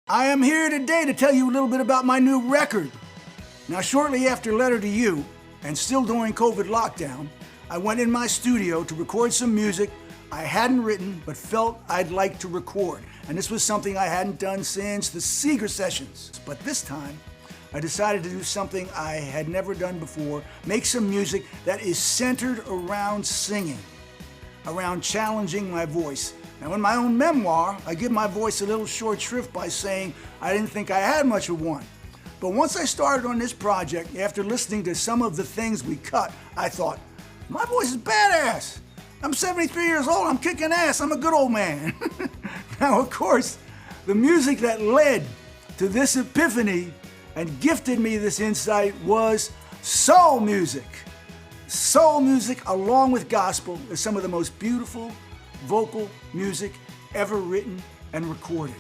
I am here today to tell you a little bit about my new record. Now, shortly after Letter to You, and still during COVID lockdown, I went in my studio to record some music I hadn't written but felt I'd like to record. And this was something I hadn't done since the Seeger sessions. But this time, I decided to do something I had never done before, make some music that is centered around singing, around challenging my voice. Now, in my own memoir, I give my voice a little short shrift by saying I didn't think I had much of one. But once I started on this project, after listening to some of the things we cut, I thought, my voice is badass. I'm 73 years old, I'm kicking ass, I'm a good old man. Now, of course, the music that led to this epiphany and gifted me this insight was soul music. Soul music, along with gospel, is some of the most beautiful vocal music ever written and recorded.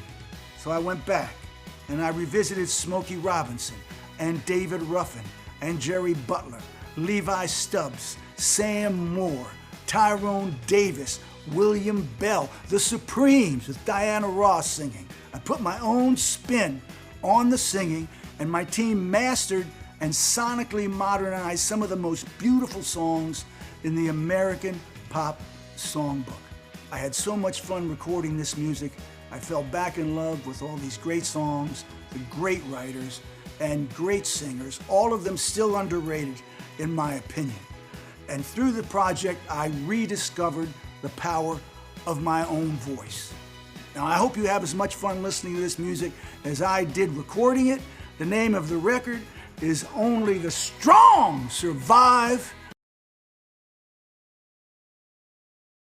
So I went back and I revisited Smokey Robinson and David Ruffin and Jerry Butler, Levi Stubbs, Sam Moore, Tyrone Davis, William Bell, The Supremes with Diana Ross singing. I put my own spin on the singing, and my team mastered and sonically modernized some of the most beautiful songs in the American pop songbook. I had so much fun recording this music. I fell back in love with all these great songs, the great writers, and great singers, all of them still underrated in my opinion. And through the project, I rediscovered the power of my own voice. Now, I hope you have as much fun listening to this music as I did recording it. The name of the record is Only the Strong Survive.